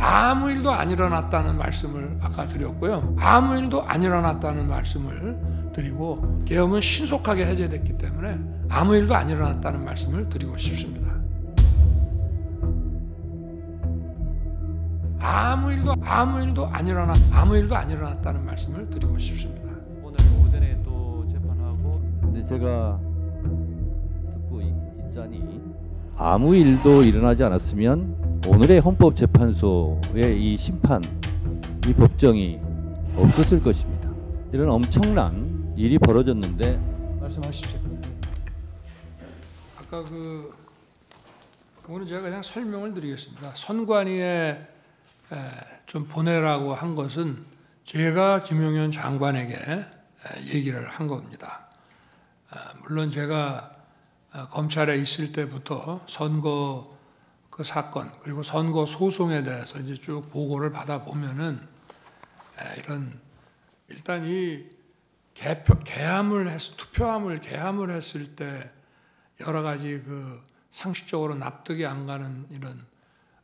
아무 일도 안 일어났다는 말씀을 아까 드렸고요. 아무 일도 안 일어났다는 말씀을 드리고 계엄은 신속하게 해제됐기 때문에 아무 일도 안 일어났다는 말씀을 드리고 싶습니다. 아무 일도 안 일어났다는 말씀을 드리고 싶습니다. 오늘 오전에 또 재판하고 근데 제가 듣고 있자니 아무 일도 일어나지 않았으면 오늘의 헌법재판소의 이 심판, 이 법정이 없었을 것입니다. 이런 엄청난 일이 벌어졌는데 말씀하십시오. 아까 그거는 제가 그냥 설명을 드리겠습니다. 선관위에 좀 보내라고 한 것은 제가 김용현 장관에게 얘기를 한 겁니다. 물론 제가 검찰에 있을 때부터 선거 그 사건 그리고 선거 소송에 대해서 이제 쭉 보고를 받아 보면은 일단 이 투표함을 개함을 했을 때 여러 가지 상식적으로 납득이 안 가는 이런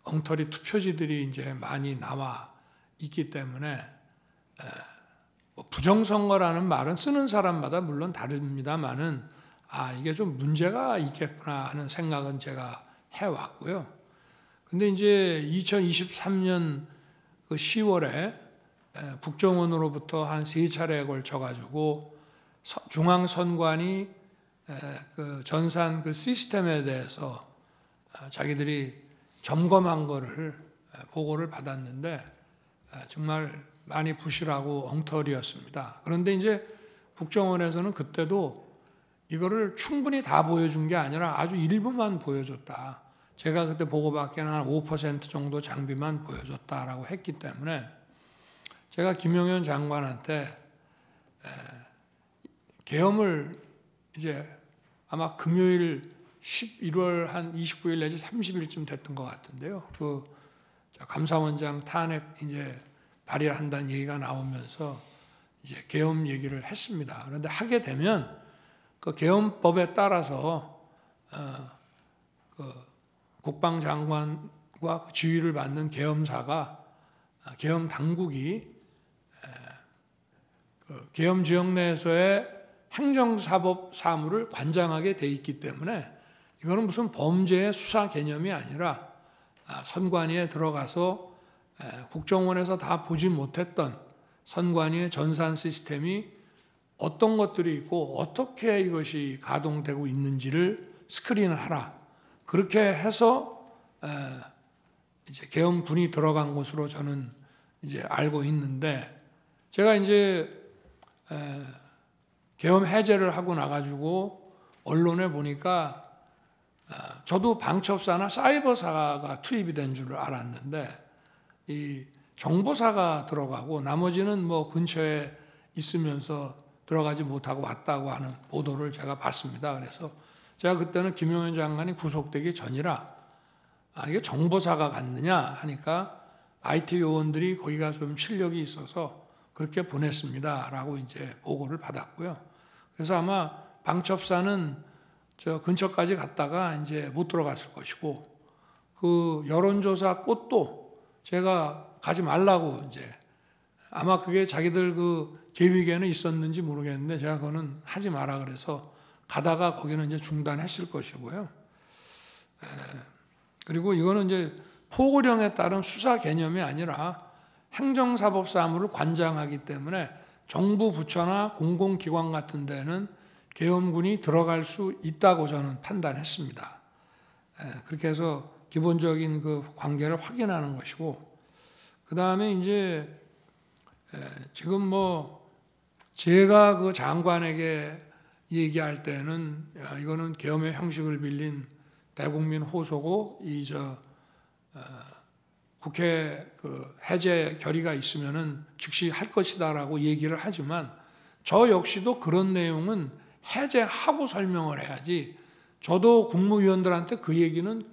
엉터리 투표지들이 이제 많이 나와 있기 때문에 부정선거라는 말은 쓰는 사람마다 물론 다릅니다만은 이게 좀 문제가 있겠구나 하는 생각은 제가 해왔고요. 근데 이제 2023년 10월에 국정원으로부터 한 3차례에 걸쳐가지고 중앙선관위 전산 시스템에 대해서 자기들이 점검한 거를 보고를 받았는데 정말 많이 부실하고 엉터리였습니다. 그런데 이제 국정원에서는 그때도 이거를 충분히 다 보여준 게 아니라 아주 일부만 보여줬다. 제가 그때 보고받기에는 한 5% 정도 장비만 보여줬다라고 했기 때문에 제가 김용현 장관한테 계엄을 이제 아마 금요일 11월 한 29일 내지 30일쯤 됐던 것 같은데요. 감사원장 탄핵 이제 발의를 한다는 얘기가 나오면서 이제 계엄 얘기를 했습니다. 그런데 하게 되면 그 계엄법에 따라서 국방장관과 지휘를 받는 계엄사가 계엄 당국이 계엄 지역 내에서의 행정사법 사무를 관장하게 돼 있기 때문에 이거는 무슨 범죄의 수사 개념이 아니라 선관위에 들어가서 국정원에서 다 보지 못했던 선관위의 전산 시스템이 어떤 것들이 있고 어떻게 이것이 가동되고 있는지를 스크린을 하라. 그렇게 해서 이제 계엄군이 들어간 것으로 저는 이제 알고 있는데 제가 이제 계엄 해제를 하고 나가지고 언론에 보니까 저도 방첩사나 사이버사가 투입이 된 줄 알았는데 이 정보사가 들어가고 나머지는 뭐 근처에 있으면서 들어가지 못하고 왔다고 하는 보도를 제가 봤습니다. 그래서 제가 그때는 김용현 장관이 구속되기 전이라 이게 정보사가 갔느냐 하니까 IT 요원들이 거기가 좀 실력이 있어서 그렇게 보냈습니다라고 이제 보고를 받았고요. 그래서 아마 방첩사는 저 근처까지 갔다가 이제 못 들어갔을 것이고 그 여론조사 꽃도 제가 가지 말라고 이제 아마 그게 자기들 계획에는 있었는지 모르겠는데 제가 그거는 하지 마라 그래서 가다가 거기는 이제 중단했을 것이고요. 그리고 이거는 이제 포고령에 따른 수사 개념이 아니라 행정사법 사무를 관장하기 때문에 정부 부처나 공공기관 같은 데는 계엄군이 들어갈 수 있다고 저는 판단했습니다. 그렇게 해서 기본적인 관계를 확인하는 것이고 그 다음에 이제 지금 제가 장관에게 얘기할 때는 이거는 계엄의 형식을 빌린 대국민 호소고 국회 해제 결의가 있으면은 즉시 할 것이다라고 얘기를 하지만 저 역시도 그런 내용은 해제하고 설명을 해야지 저도 국무위원들한테 그 얘기는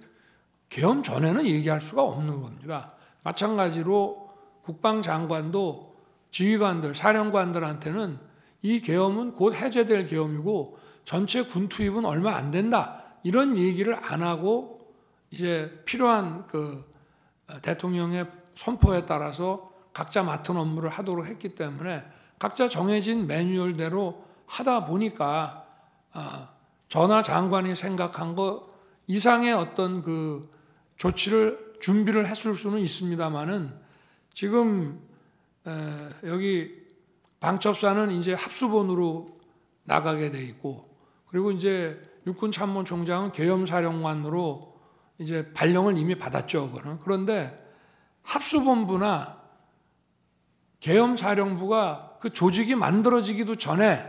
계엄 전에는 얘기할 수가 없는 겁니다. 마찬가지로 국방장관도 지휘관들, 사령관들한테는 이 계엄은 곧 해제될 계엄이고 전체 군 투입은 얼마 안 된다. 이런 얘기를 안 하고 이제 필요한 대통령의 선포에 따라서 각자 맡은 업무를 하도록 했기 때문에 각자 정해진 매뉴얼대로 하다 보니까 전하 장관이 생각한 것 이상의 어떤 그 조치를 준비를 했을 수는 있습니다만은 지금 여기 방첩사는 이제 합수본으로 나가게 돼 있고 그리고 이제 육군참모총장은 계엄사령관으로 이제 발령을 이미 받았죠. 그거는. 그런데 합수본부나 계엄사령부가 그 조직이 만들어지기도 전에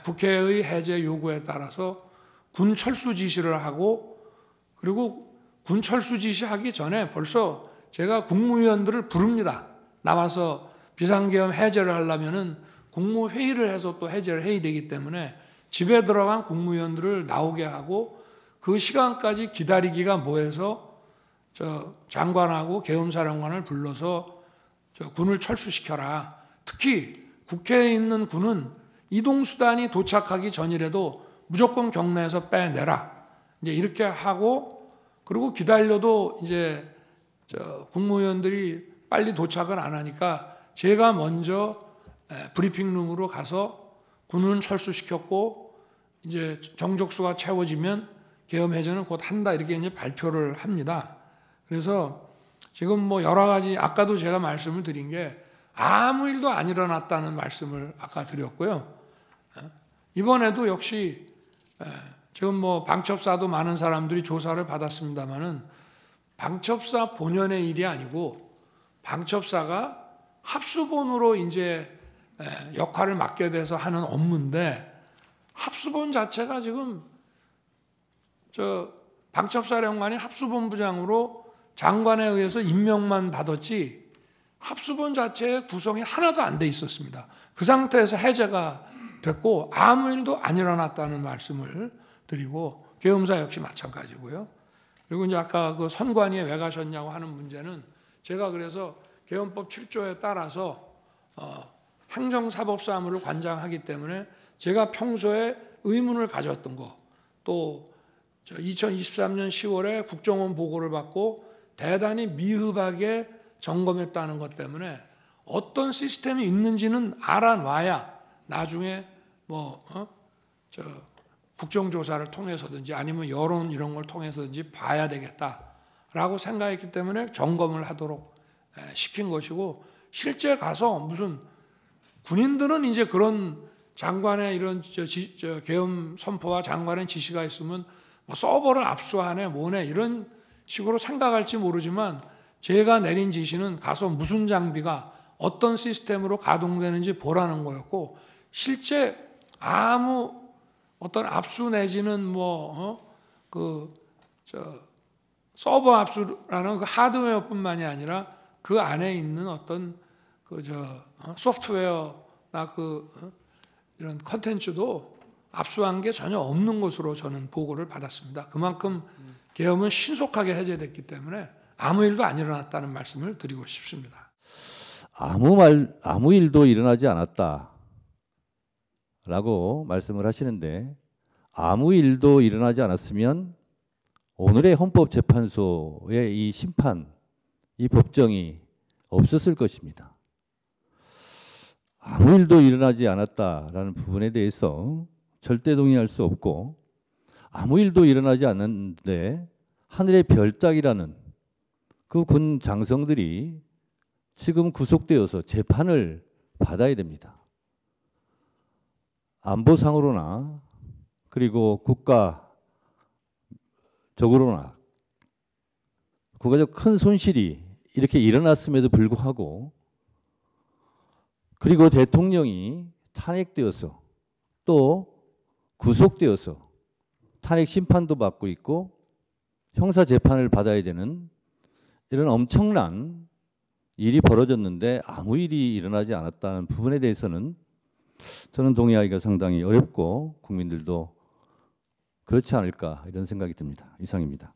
국회의 해제 요구에 따라서 군 철수 지시를 하고 그리고 군 철수 지시하기 전에 벌써 제가 국무위원들을 부릅니다. 나와서 비상계엄 해제를 하려면은 국무회의를 해서 또 해제를 해야 되기 때문에 집에 들어간 국무위원들을 나오게 하고 그 시간까지 기다리기가 뭐해서 저 장관하고 계엄사령관을 불러서 저 군을 철수시켜라. 특히 국회에 있는 군은 이동수단이 도착하기 전이라도 무조건 경내에서 빼내라. 이제 이렇게 하고 그리고 기다려도 이제 저 국무위원들이 빨리 도착을 안 하니까 제가 먼저 브리핑룸으로 가서 군은 철수시켰고 이제 정족수가 채워지면 계엄 해제는 곧 한다 이렇게 이제 발표를 합니다. 그래서 지금 뭐 여러 가지 아까도 제가 말씀을 드린 게 아무 일도 안 일어났다는 말씀을 아까 드렸고요. 이번에도 역시 지금 뭐 방첩사도 많은 사람들이 조사를 받았습니다만은 방첩사 본연의 일이 아니고 방첩사가 합수본으로 이제 역할을 맡게 돼서 하는 업무인데 합수본 자체가 지금 저 방첩사령관이 합수본부장으로 장관에 의해서 임명만 받았지 합수본 자체의 구성이 하나도 안 돼 있었습니다. 그 상태에서 해제가 됐고 아무 일도 안 일어났다는 말씀을 드리고 계엄사 역시 마찬가지고요. 그리고 이제 아까 그 선관위에 왜 가셨냐고 하는 문제는 제가 그래서 계엄법 7조에 따라서 행정사법사무를 관장하기 때문에 제가 평소에 의문을 가졌던 거 또 2023년 10월에 국정원 보고를 받고 대단히 미흡하게 점검했다는 것 때문에 어떤 시스템이 있는지는 알아놔야 나중에 뭐 국정조사를 통해서든지 아니면 여론 이런 걸 통해서든지 봐야 되겠다라고 생각했기 때문에 점검을 하도록 시킨 것이고 실제 가서 무슨 군인들은 이제 그런 장관의 이런 계엄 선포와 장관의 지시가 있으면 뭐 서버를 압수하네 뭐네 이런 식으로 생각할지 모르지만 제가 내린 지시는 가서 무슨 장비가 어떤 시스템으로 가동되는지 보라는 거였고 실제 아무 어떤 압수 내지는 서버 압수라는 그 하드웨어뿐만이 아니라 그 안에 있는 어떤 소프트웨어나 이런 컨텐츠도 압수한 게 전혀 없는 것으로 저는 보고를 받았습니다. 그만큼 계엄은 신속하게 해제됐기 때문에 아무 일도 안 일어났다는 말씀을 드리고 싶습니다. 아무 일도 일어나지 않았다라고 말씀을 하시는데 아무 일도 일어나지 않았으면 오늘의 헌법재판소의 이 심판, 이 법정이 없었을 것입니다. 아무 일도 일어나지 않았다라는 부분에 대해서 절대 동의할 수 없고 아무 일도 일어나지 않았는데 하늘의 별 따기라는 그 군 장성들이 지금 구속되어서 재판을 받아야 됩니다. 안보상으로나 그리고 국가적으로나 국가적 큰 손실이 이렇게 일어났음에도 불구하고 그리고 대통령이 탄핵되어서 또 구속되어서 탄핵 심판도 받고 있고 형사 재판을 받아야 되는 이런 엄청난 일이 벌어졌는데 아무 일이 일어나지 않았다는 부분에 대해서는 저는 동의하기가 상당히 어렵고 국민들도 그렇지 않을까 이런 생각이 듭니다. 이상입니다.